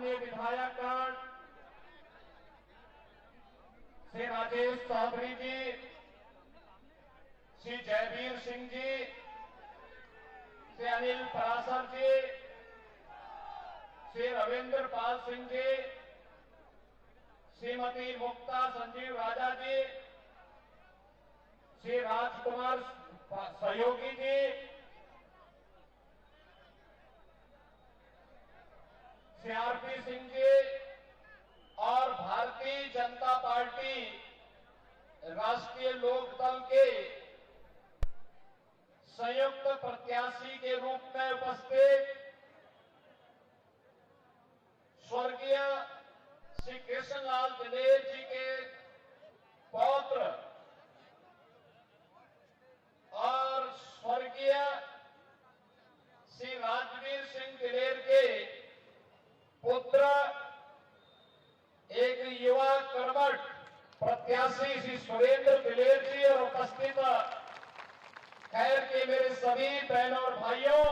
माननीय विधायकगण श्री राजेश चौधरी जी, श्री जयवीर सिंह जी, श्री अनिल पराशर जी, श्री रविंद्र पाल सिंह जी, श्रीमती मुक्ता संजीव राजा जी, श्री राजकुमार सहयोगी जी, श्री आरपी सिंह जी और भारतीय जनता पार्टी राष्ट्रीय लोकदल के संयुक्त प्रत्याशी के रूप में उपस्थित स्वर्गीय श्री कृष्णलाल दिलेर जी के पौत्र और स्वर्गीय श्री राजवीर सिंह दिलेर के पुत्र एक युवा कर्मठ प्रत्याशी श्री सुरेंद्र दिलेर जी और उपस्थित खैर के मेरे सभी बहनों और भाइयों,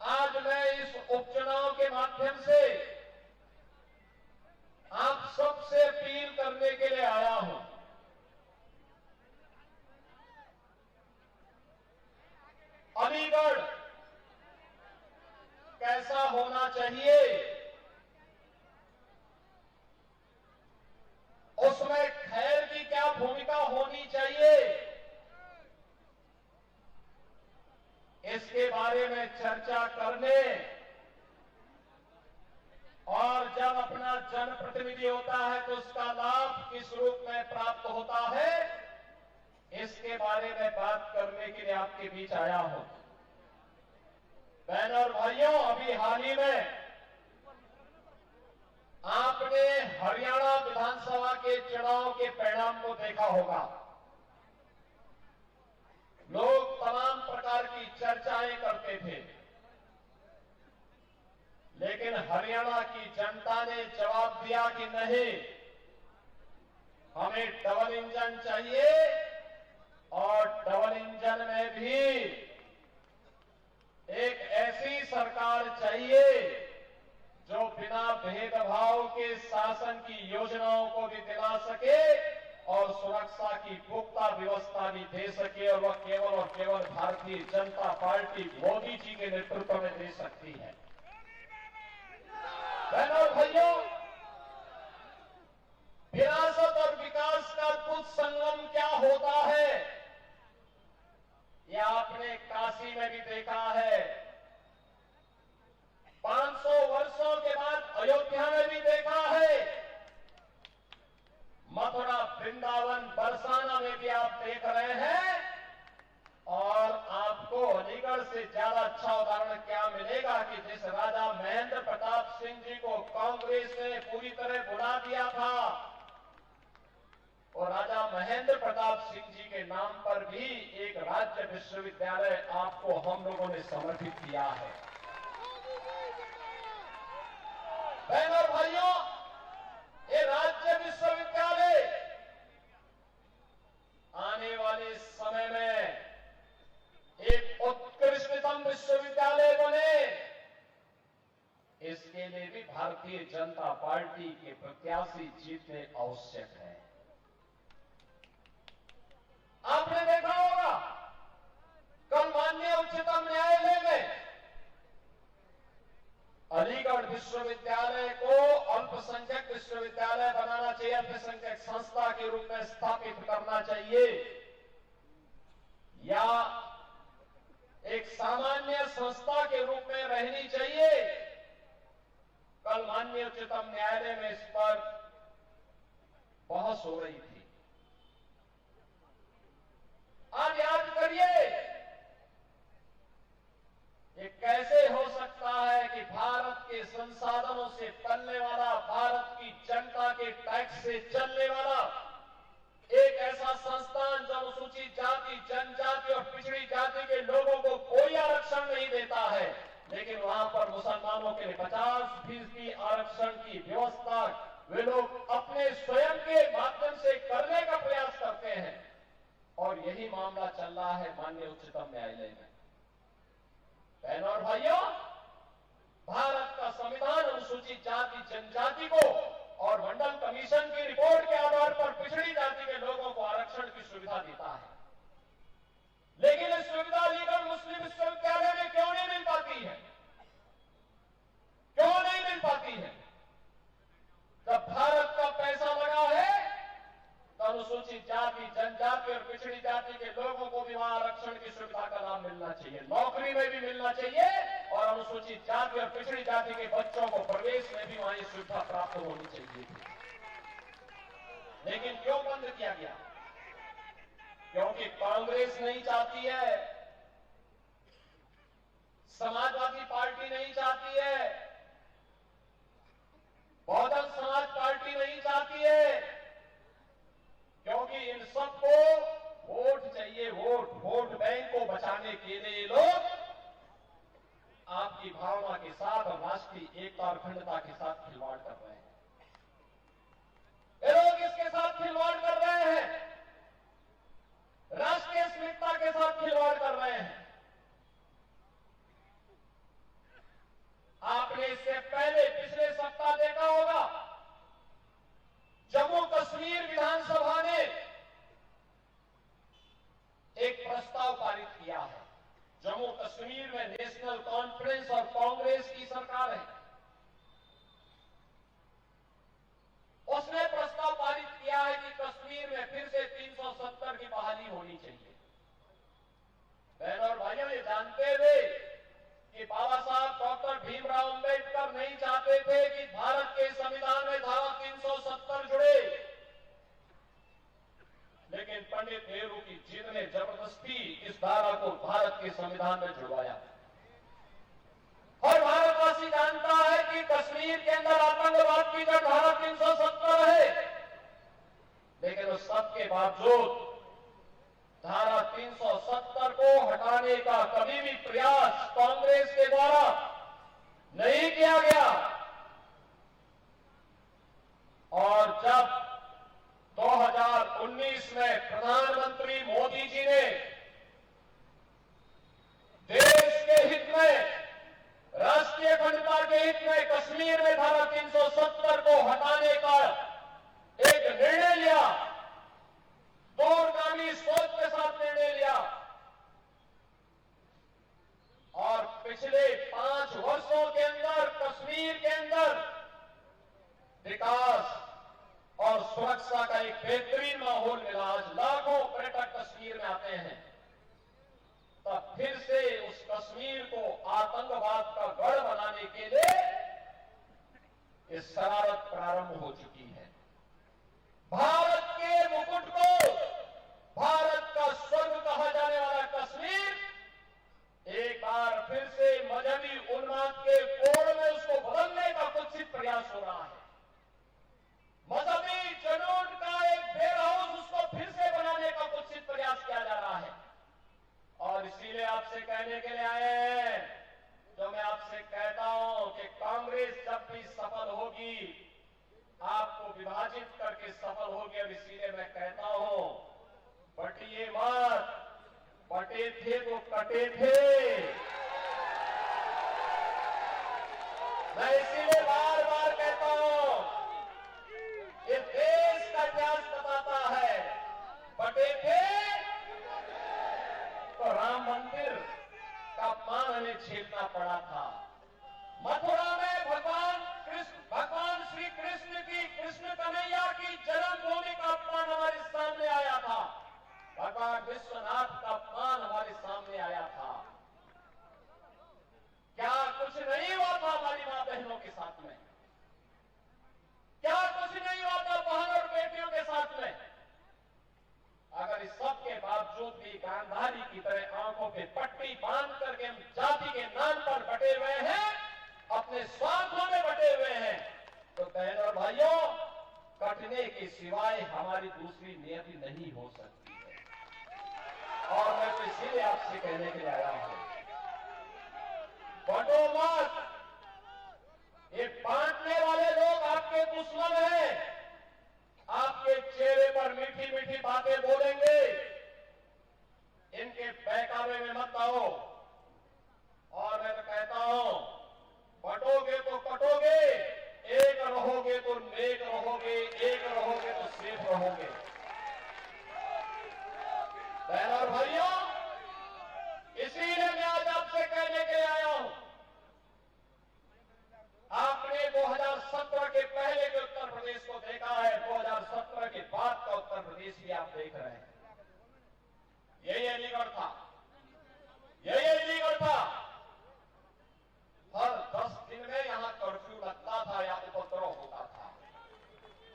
आज मैं इस उपचुनाव के माध्यम से आप सबसे अपील करने के लिए आया हूं। अलीगढ़ कैसा होना चाहिए, उसमें खैर की क्या भूमिका होनी चाहिए, इसके बारे में चर्चा करने और जब अपना जनप्रतिनिधि होता है तो उसका लाभ किस रूप में प्राप्त होता है, इसके बारे में बात करने के लिए आपके बीच आया हूं। बहनों और भाइयों, अभी हाल ही में आपने हरियाणा विधानसभा के चुनाव के परिणाम को देखा होगा। लोग तमाम प्रकार की चर्चाएं करते थे, लेकिन हरियाणा की जनता ने जवाब दिया कि नहीं, हमें डबल इंजन चाहिए और डबल इंजन में भी एक ऐसी सरकार चाहिए जो बिना भेदभाव के शासन की योजनाओं को भी दिला सके और सुरक्षा की पुख्ता व्यवस्था भी दे सके, और वह केवल और केवल भारतीय जनता पार्टी मोदी जी के नेतृत्व में दे सकती है। बहनों और भाइयों, विरासत और विकास का अद्भुत संगम क्या होता है, यह आपने काशी में भी देखा है, 500 वर्षों के बाद अयोध्या में भी देखा है, मथुरा, वृंदावन, बरसाना में भी आप देख रहे हैं। और आपको अलीगढ़ से ज्यादा अच्छा उदाहरण क्या मिलेगा कि जिस राजा महेंद्र प्रताप सिंह जी को कांग्रेस ने पूरी तरह भुला दिया था, और राजा महेंद्र प्रताप सिंह जी के नाम पर भी एक राज्य विश्वविद्यालय आपको हम लोगों ने समर्पित किया है। बहनों और भाइयों, ये राज्य विश्वविद्यालय आने वाले समय में एक उत्कृष्टतम विश्वविद्यालय बने, इसके लिए भी भारतीय जनता पार्टी के प्रत्याशी जीतने आवश्यक है। आपने देखा होगा कल माननीय उच्चतम न्यायालय में अलीगढ़ विश्वविद्यालय को अल्पसंख्यक विश्वविद्यालय बनाना चाहिए, अल्पसंख्यक संस्था के रूप में स्थापित करना चाहिए, या एक सामान्य संस्था के रूप में रहनी चाहिए। कल माननीय उच्चतम न्यायालय में इस पर बहस हो रही थी। आप याद करिए, ये कैसे हो सकता है कि भारत के संसाधनों से पलने वाला, भारत की जनता के टैक्स से चलने वाला एक ऐसा संस्थान जो अनुसूचित जाति, जनजाति और पिछड़ी जाति के लोगों को कोई आरक्षण नहीं देता है, लेकिन वहां पर मुसलमानों के लिए 50% आरक्षण की व्यवस्था वे लोग अपने स्वयं के माध्यम से करने का प्रयास करते हैं। और यही मामला चल रहा है माननीय उच्चतम न्यायालय में। बहनों और भाइयों, भारत का संविधान अनुसूचित जाति जनजाति को और मंडल कमीशन की रिपोर्ट के आधार पर पिछड़ी जाति के लोगों को आरक्षण की सुविधा देता है। लेकिन इस सुविधा लीगल मुस्लिम विश्वविद्यालय में क्यों नहीं मिल पाती है? क्यों नहीं मिल पाती है? जब भारत का पैसा लगा है तो अनुसूचित जाति जनजाति और पिछड़ी जाति के लोगों को भी वहां आरक्षण की सुविधा का लाभ मिलना चाहिए, नौकरी में भी मिलना चाहिए और अनुसूचित जाति और पिछड़ी जाति के बच्चों को प्रवेश में भी वहां ये सुविधा प्राप्त होनी चाहिए थी। लेकिन क्यों बंद किया गया? क्योंकि कांग्रेस नहीं चाहती है, समाजवादी पार्टी नहीं चाहती है, बहुजन समाज पार्टी नहीं चाहती है, क्योंकि इन सबको वोट चाहिए, वोट बैंक को बचाने के लिए लोग आपकी भावना के साथ और राष्ट्रीय एकता और अखंडता के साथ खिलवाड़ कर रहे हैं। ये लोग इसके साथ खिलवाड़ कर रहे हैं, राष्ट्रीय अस्मिता के साथ खिलवाड़ कर रहे हैं। आपने इससे पहले पिछले सप्ताह देखा होगा, जम्मू कश्मीर विधानसभा ने एक प्रस्ताव पारित किया है। जम्मू कश्मीर में नेशनल कॉन्फ्रेंस और कांग्रेस की सरकार है, उसने प्रस्ताव पारित किया है कि कश्मीर में फिर से 370 की बहाली होनी चाहिए। बहनों और भाइयों, ये जानते हुए कि बाबा साहब डॉक्टर भीमराव अंबेडकर नहीं चाहते थे कि भारत के संविधान में धारा 370 जुड़े, लेकिन पंडित नेहरू की जिद ने जबरदस्ती इस धारा को भारत के संविधान में जुड़वाया। और भारतवासी जानता है कि कश्मीर के अंदर आतंकवाद की जो धारा 370 है, लेकिन उस सब के बावजूद धारा 370 को हटाने का कभी भी प्रयास कांग्रेस के द्वारा नहीं किया गया। और जब 2019 में प्रधानमंत्री मोदी जी ने देश के हित में, राष्ट्रीय अखंडता के हित में कश्मीर में धारा 370 को हटाने का एक निर्णय लिया, दूरगामी सोच के साथ निर्णय लिया, और पिछले 5 वर्षों के अंदर कश्मीर के अंदर विकास और सुरक्षा का एक बेहतरीन माहौल मिला। आज लाखों पर्यटक कश्मीर में आते हैं। तब फिर से उस कश्मीर को आतंकवाद का गढ़ बनाने के लिए इस शरारत प्रारंभ हो चुकी है। भारत के मुकुट को, भारत का स्वर्ग कहा जाने वाला कश्मीर एक बार फिर से मजहबी उन्माद के कोड़ में उसको बदलने का कुत्सित प्रयास हो रहा है। मजहबी जुनून का एक बेर हाउस उसको फिर से बनाने का कुत्सित प्रयास किया जा रहा है। और इसीलिए आपसे कहने के लिए आए हैं, जो मैं आपसे कहता हूं कि कांग्रेस जब भी सफल होगी, आपको विभाजित करके सफल होगी। और इसीलिए मैं कहता हूं, बटिए मत, बटे थे तो कटे थे। मैं इसीलिए बार बार कहता हूं, ये देश का इतिहास बताता है, बटे थे तो राम मंदिर का अपमान हमें झेलना पड़ा था। मथुरा में भगवान श्री कृष्ण की, कृष्ण कन्हैया की जन्मभूमि का अपमान हमारे सामने आया था। भगवान विश्वनाथ का अपमान हमारे सामने आया था। क्या कुछ नहीं हुआ था हमारी मां बहनों के साथ में? क्या कुछ नहीं हुआ था बहन और बेटियों के साथ में? अगर इस सब के बावजूद भी गांधारी की तरह आंखों पे पट्टी बांध करके हम जाति के नाम पर बटे हुए हैं, अपने स्वार्थों में बटे हुए हैं, तो बहनों और भाइयों, कटने के सिवाय हमारी दूसरी नियति नहीं हो सकती है। और मैं तो इसीलिए आपसे कहने के लिए आया हूं, बटो मत। ये बांटने वाले लोग आपके दुश्मन हैं। आपके चेहरे पर मीठी मीठी बातें बोलेंगे, इनके बहकावे में मत आओ। और और भाइयों, इसीलिए मैं आज आपसे कहने के लिए आया हूं, आपने 2017 के पहले के उत्तर प्रदेश को देखा है, 2017 के बाद का उत्तर प्रदेश भी आप देख रहे हैं। यही अलीगढ़ था, यही अलीगढ़ था। हर 10 दिन में यहां कर्फ्यू लगता था या उपद्रव होता था।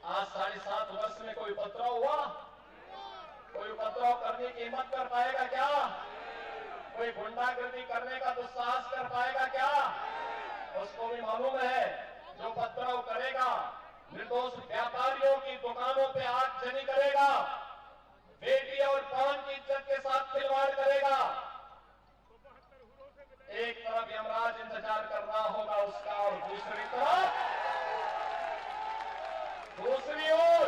आज 7.5 वर्ष में कोई उपद्रव हुआ? कोई उपद्रव करने की हिम्मत कर पाएगा क्या? कोई गुंडागर्दी करने का दुस्साहस कर पाएगा क्या? उसको भी मालूम है, जो उपद्रव करेगा, निर्दोष व्यापारियों की दुकानों पे आगजनी करेगा, बेटी और बहन की इज्जत के साथ खिलवाड़ करेगा, एक तरफ यमराज इंतजार कर रहा होगा उसका, और दूसरी ओर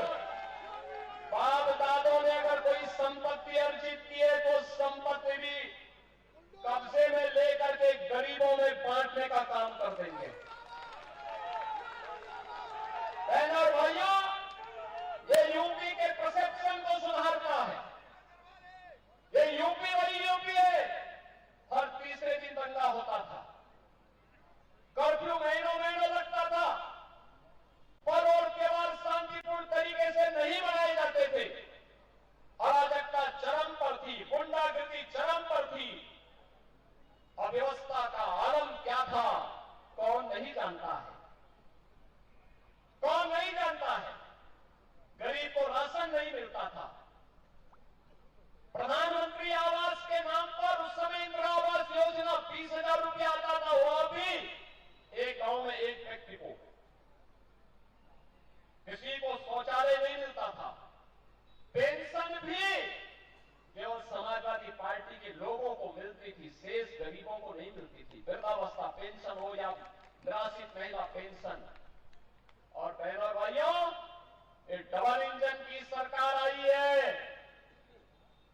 बाप दादों ने अगर कोई संपत्ति अर्जित की है तो संपत्ति भी कब्जे में लेकर के गरीबों में बांटने का काम कर देंगे। बहनों और भाइयों, ये यूपी के परसेप्शन को सुधारता है। ये यूपी वही यूपी है, हर तीसरे दिन दंगा होता था, कर्फ्यू महीनों लगता था, पर और केवल शांतिपूर्ण तरीके से नहीं बनाए जाते थे। अराजकता चरम पर थी, गुंडागर्दी चरम पर थी, अव्यवस्था का आलम क्या था कौन नहीं जानता है, कौन नहीं जानता है। गरीब को राशन नहीं मिलता था। प्रधानमंत्री आवास के नाम पर उस समय इंदिरा आवास योजना 20,000 रुपया आता था, वो भी एक गांव में एक व्यक्ति को, किसी को शौचालय नहीं मिलता था। पेंशन भी केवल समाजवादी पार्टी के लोगों को मिलती थी, शेष गरीबों को नहीं मिलती थी। वृद्धावस्था पेंशन हो या निराश्रित महिला पेंशन। और बहनों और भाइयों, ये डबल इंजन की सरकार आई है।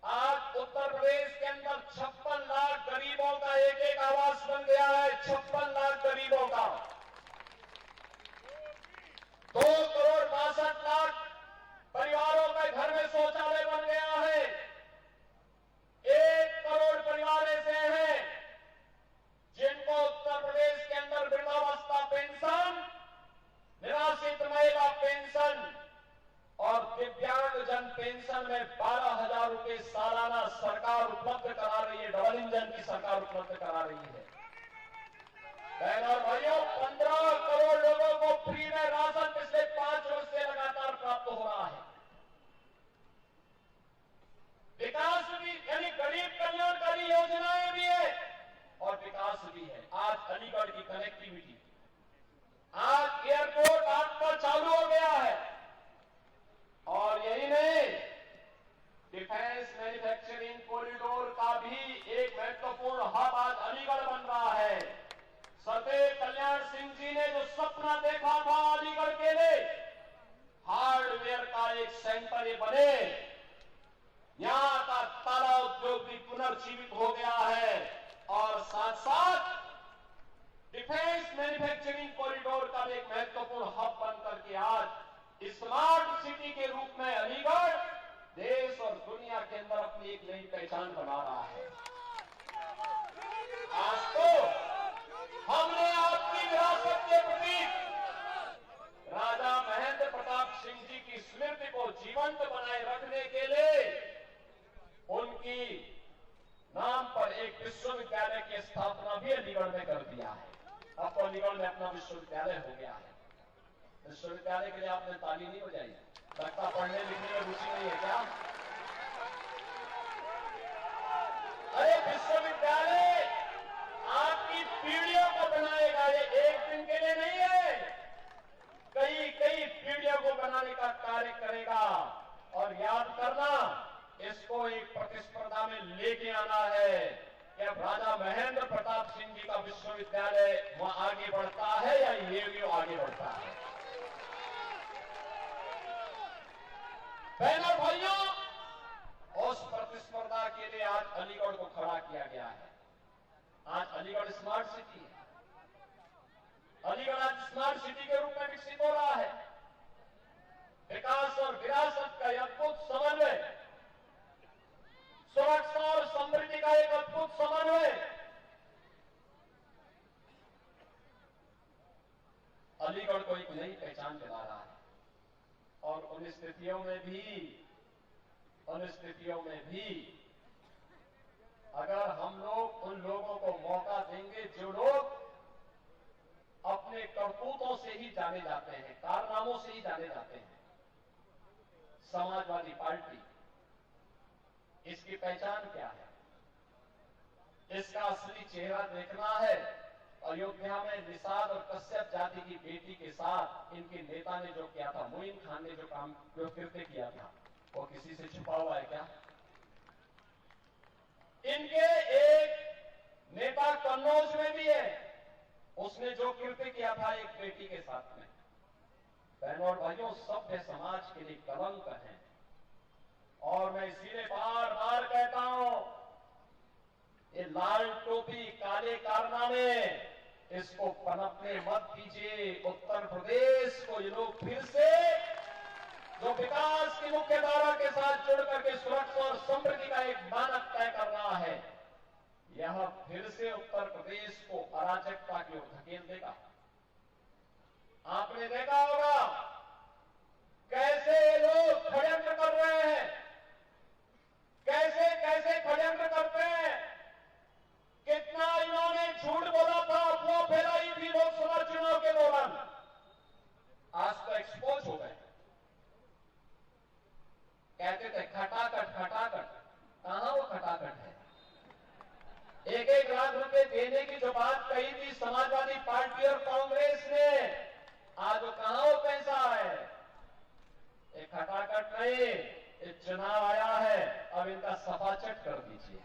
आज उत्तर प्रदेश के अंदर 56 लाख गरीबों का एक आवास बन गया है। 56 लाख गरीबों का 2,62,00,000 परिवारों के घर में शौचालय बन गया है। 1 करोड़ परिवार ऐसे हैं जिनको उत्तर प्रदेश के अंदर वृद्धावस्था पेंशन, निराश्रित महिला पेंशन और दिव्यांगजन पेंशन में 12,000 रुपए सालाना सरकार उपलब्ध करा रही है। डबल इंजन की सरकार उपलब्ध करा रही है। बहनों और भाइयों, 15 करोड़ लोगों को फ्री में राशन पिछले 5 वर्ष से लगातार प्राप्त हो रहा है। विकास भी, यानी गरीब कल्याणकारी योजनाएं भी है और विकास भी है। आज अलीगढ़ की कनेक्टिविटी, आज एयरपोर्ट आपका चालू हो गया है। और यही नहीं, डिफेंस मैन्युफैक्चरिंग कॉरिडोर का भी एक महत्वपूर्ण हब आज अलीगढ़ बन रहा है। सदैव कल्याण सिंह जी ने जो सपना देखा था अलीगढ़ के लिए, हार्डवेयर का एक सेंटर ये बने, यहां का ताला उद्योग भी पुनर्जीवित हो गया है और साथ साथ डिफेंस मैन्युफैक्चरिंग कॉरिडोर का भी एक महत्वपूर्ण हब बनकर के आज स्मार्ट सिटी के रूप में अलीगढ़ देश और दुनिया के अंदर अपनी एक नई पहचान बना रहा है। आज तो हमने आपकी विरासत के प्रतीक राजा महेंद्र प्रताप सिंह जी की स्मृति को जीवंत बनाए रखने के लिए उनकी नाम पर एक विश्वविद्यालय की स्थापना भी अलीगढ़ में कर दिया है। अब तो अलीगढ़ में अपना विश्वविद्यालय हो गया है। विश्वविद्यालय के लिए आपने ताली नहीं बजाई, लगता पढ़ने लिखने में रुचि नहीं है क्या? अरे विश्वविद्यालय आपकी पीढ़ियों को बनाएगा, ये एक दिन के लिए नहीं है, कई कई पीढ़ियों को बनाने का कार्य करेगा। और याद करना, इसको एक प्रतिस्पर्धा में लेके आना है कि अब राजा महेंद्र प्रताप सिंह जी का विश्वविद्यालय वहां आगे बढ़ता है या ये भी आगे बढ़ता है। बहनों भाइयों, उस प्रतिस्पर्धा के लिए आज अलीगढ़ को खड़ा किया गया है। आज अलीगढ़ स्मार्ट सिटी है। अलीगढ़ आज स्मार्ट सिटी के रूप में विकसित हो रहा है। विकास और विरासत का अद्भुत समन्वय, सुरक्षा उन स्थितियों में भी अगर हम लोग उन लोगों को मौका देंगे जो लोग अपने करतूतों से ही जाने जाते हैं, कारनामों से ही जाने जाते हैं, समाजवादी पार्टी, इसकी पहचान क्या है? इसका असली चेहरा देखना है। अयोध्या में निषाद और कश्यप जाति की बेटी के साथ इनके नेता ने जो किया था, मोइन खान ने जो कृत्य किया था, वो किसी से छुपा हुआ है क्या? इनके एक नेता कन्नौज में भी है, उसने जो कृत्य किया था एक बेटी के साथ में। बहनों और भाइयों, सभ्य समाज के लिए कलंक है। और मैं इसीलिए बार बार कहता हूं, ये लाल टोपी काले कारनामे, इसको पनपने मत दीजिए। उत्तर प्रदेश को ये लोग फिर से जो विकास की मुख्य धारा के साथ जुड़ करके सुरक्षा और समृद्धि का एक मानक तय कर रहा है, यह फिर से उत्तर प्रदेश को अराजकता की ओर धकेल देगा। आपने देखा होगा कैसे लोग षड्यंत्र कर रहे हैं, कैसे कैसे षड्यंत्र करते हैं। कितना इन्होंने झूठ बोला था, अफवाह फैलाई थी लोकसभा चुनाव के दौरान, आज तो एक्सपोज हो गए। कहते थे खटाखट खटाखट, कहां वो खटाखट है? 1-1 लाख रुपए देने की जो बात कही थी समाजवादी पार्टी और कांग्रेस ने, आज वो कहां वो पैसा है? एक खटाखट नहीं, एक चुनाव आया है, अब इनका सफाचट कर दीजिए,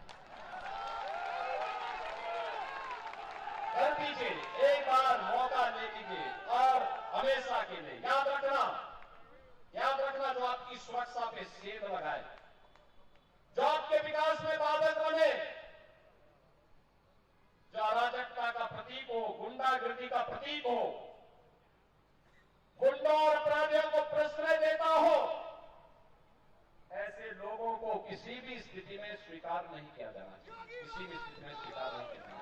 कर दीजिए, एक बार मौका दे दीजिए। और हमेशा के लिए याद रखना, जो आपकी सुरक्षा पे सेंध लगाए, जो आपके विकास में बाधक बने, जो अराजकता का प्रतीक हो, गुंडागर्दी का प्रतीक हो, गुंडों और अपराधियों को प्रश्रय देता हो, ऐसे लोगों को किसी भी स्थिति में स्वीकार नहीं किया जाना चाहिए, किसी भी स्थिति में स्वीकार नहीं किया जाना चाहिए।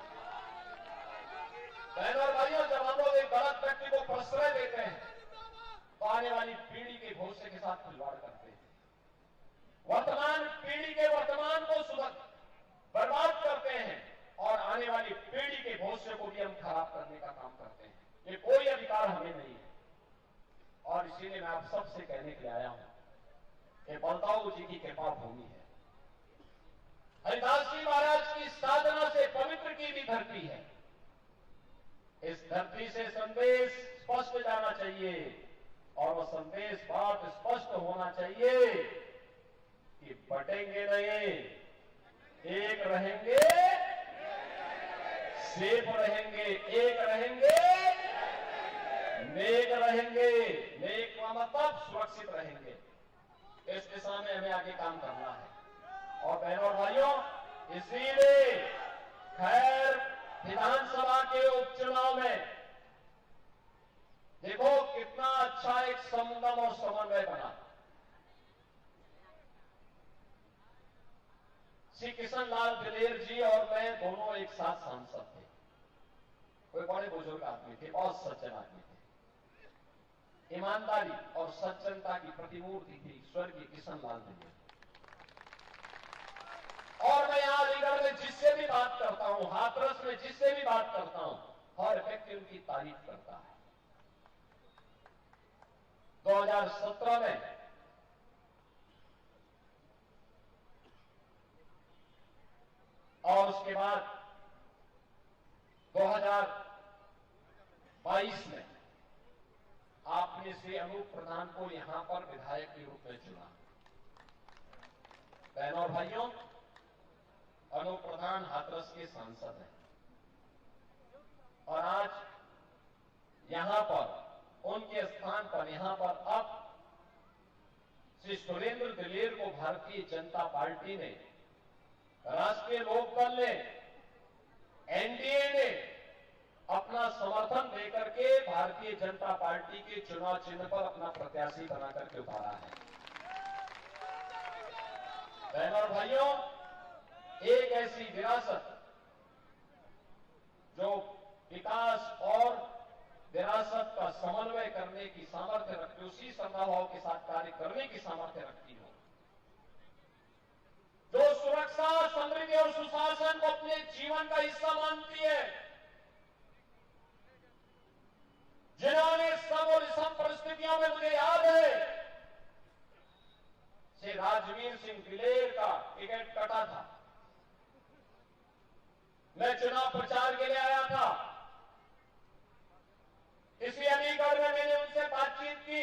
बहनों और भाइयों, जब हम लोग एक गलत व्यक्ति को प्रश्रय देते हैं तो आने वाली पीढ़ी के भविष्य के साथ खिलवाड़ करते हैं, वर्तमान पीढ़ी के वर्तमान को बर्बाद करते हैं और आने वाली पीढ़ी के भविष्य को भी हम खराब करने का काम करते हैं। ये कोई अधिकार हमें नहीं है। और इसीलिए मैं आप सबसे कहने के लिए आया हूं, ये बलदाऊ जी की कृपा भूमि है, हरिदास जी महाराज की साधना से पवित्र की भी धरती है। इस धरती से संदेश स्पष्ट जाना चाहिए और वह संदेश बहुत स्पष्ट होना चाहिए कि बटेंगे नहीं, एक रहेंगे, सेफ रहेंगे, एक रहेंगे, नेक रहेंगे, नेक का मतलब सुरक्षित रहेंगे। इस दिशा में हमें आगे काम करना है। और बहनों और भाइयों, इसीलिए खैर विधानसभा के उपचुनाव में देखो कितना अच्छा एक संगम और समन्वय बना। श्री किशन लाल दिलेर जी और मैं दोनों एक साथ सांसद थे। कोई बड़े बुजुर्ग आदमी थे, बहुत सज्जन आदमी थे, ईमानदारी और सज्जनता की प्रतिमूर्ति थी स्वर्गीय किशन लाल दिलेर। और मैं यहां अलीगढ़ में जिससे भी बात करता हूं, हाथरस में जिससे भी बात करता हूं, हर व्यक्ति उनकी तारीफ करता है। 2017 में और उसके बाद 2022 में आपने श्री अनूप प्रधान को यहां पर विधायक के रूप में चुना। बहनों और भाइयों, अनूप प्रधान हाथरस के सांसद हैं और आज यहां पर उनके स्थान पर यहां पर अब श्री सुरेंद्र दिलेर को भारतीय जनता पार्टी ने, राष्ट्रीय लोकदल ने, एनडीए ने अपना समर्थन देकर के भारतीय जनता पार्टी के चुनाव चिन्ह पर अपना प्रत्याशी बनाकर के उतारा है। बहनों और भाइयों, एक ऐसी विरासत जो विकास और विरासत का समन्वय करने की सामर्थ्य रखती, उसी श्रद्धाभाव के साथ कार्य करने की सामर्थ्य रखती हो, जो सुरक्षा, समृद्धि और सुशासन को अपने जीवन का हिस्सा मानती है, जिन्होंने सब और विषम परिस्थितियों में, मुझे याद है श्री राजवीर सिंह दिलेर का टिकट कटा था, मैं चुनाव प्रचार के लिए आया था, इसी अलीगढ़ में मैंने उनसे बातचीत की,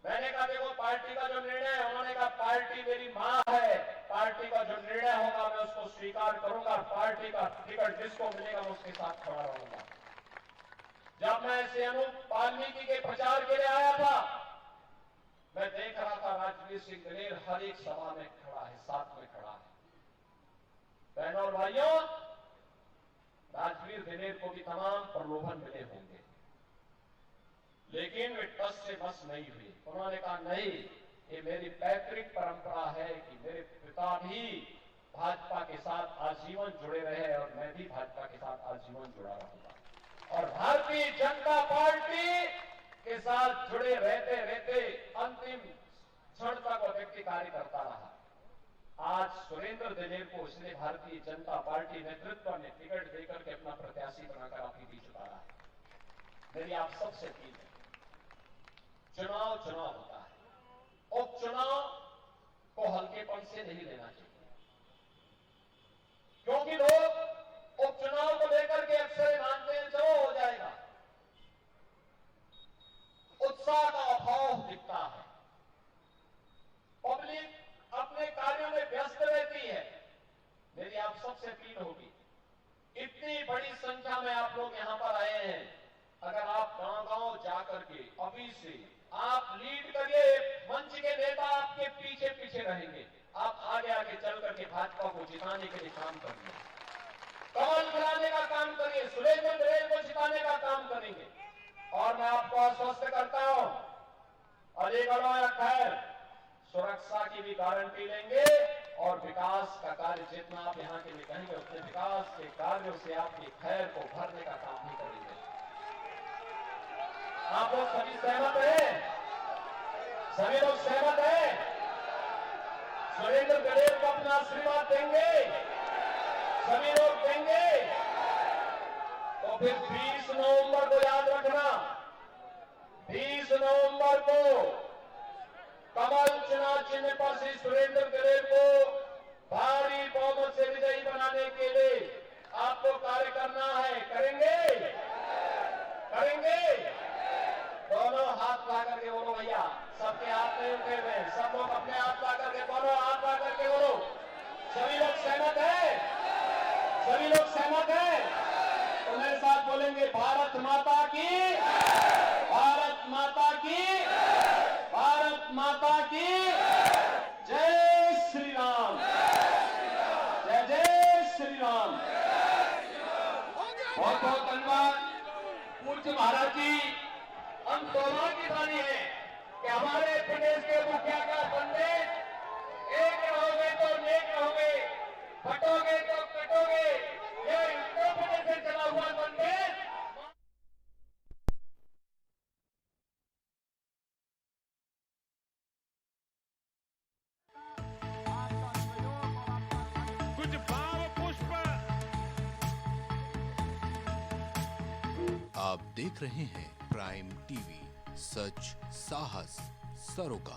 मैंने कहा देखो पार्टी का जो निर्णय है, उन्होंने कहा पार्टी मेरी मां है, पार्टी का जो निर्णय होगा मैं उसको स्वीकार करूंगा, पार्टी का टिकट जिसको मिलेगा मैं उसके साथ खड़ा रहूंगा। जब मैं श्री वाल्मीकि के प्रचार के लिए आया था, मैं देख रहा था राजवीर सिंह दिलेर हर एक सभा में खड़ा है, साथ में खड़ा है। बहनों और भाइयों, राजवीर दिलेर को भी तमाम प्रलोभन मिले होंगे, लेकिन वे टस से बस नहीं हुए। उन्होंने कहा नहीं, ये मेरी पैतृक परंपरा है कि मेरे पिता भी भाजपा के साथ आजीवन जुड़े रहे और मैं भी भाजपा के साथ आजीवन जुड़ा रहूंगा, और भारतीय जनता पार्टी के साथ जुड़े रहते रहते अंतिम क्षण तक वो व्यक्ति कार्य करता रहा। आज सुरेंद्र दिलेर को इसलिए भारतीय जनता पार्टी नेतृत्व ने टिकट देकर के अपना प्रत्याशी बनाकर अपनी बीच उतारा है। मेरी आप सबसे अपील है, चुनाव चुनाव होता है, उपचुनाव को हल्केपन से नहीं लेना चाहिए, क्योंकि लोग उपचुनाव को लेकर के अक्सर मानते हैं चलो हो जाएगा, उत्साह का अभाव दिखता है, पब्लिक अपने कार्यों में व्यस्त रहती है। मेरी आप सबसे अपील होगी, इतनी बड़ी संख्या में आप लोग यहां पर आए हैं, अगर आप गांव-गांव जाकर के अभी से आप लीड करिए, मंच के नेता आपके पीछे पीछे रहेंगे, आप आगे आगे चल करके भाजपा को जिताने के लिए काम करिए, कमल खिलाने का काम करिए, सुरेंद्र दिलेर को जिताने का काम करेंगे। और मैं आपको आश्वस्त करता हूं, अलीगढ़ या खैर सुरक्षा की भी गारंटी लेंगे, और विकास का कार्य जितना आप यहां के लिए कहेंगे उतने विकास के कार्यों से आपकी खैर को भरने का काम भी करेंगे। आप लोग सभी सहमत हैं? सभी लोग सहमत हैं? सुरेंद्र दिलेर को अपना आशीर्वाद देंगे? सभी लोग देंगे? तो फिर 20 नवंबर को याद रखना, 20 नवंबर को कमल चुनाव चिन्ह पर श्री सुरेंद्र दिलेर को भारी बहुमत से विजयी बनाने के लिए आपको कार्य करना है। करेंगे? करेंगे? दोनों हाथ ला करके बोलो भैया, सबके हाथ नहीं उठे हुए, सब लोग अपने हाथ ला करके बोलो, हाथ ला करके बोलो। सभी लोग सहमत हैं? सभी लोग सहमत हैं? तो मेरे साथ बोलेंगे भारत माता की, भारत माता की, भारत माता की जय श्री राम, जय जय श्री राम। बहुत बहुत धन्यवाद पूज्य महाराज जी। हम दोनों की बानी है कि हमारे प्रदेश के मुखिया का संदेश, एक रहोगे तो नेक रहोगे, फटोगे तो कटोगे, ये उत्तर प्रदेश से चला हुआ संदेश। कुछ भाव पुष्प। आप देख रहे हैं प्राइम टीवी, सच साहस सरोकार।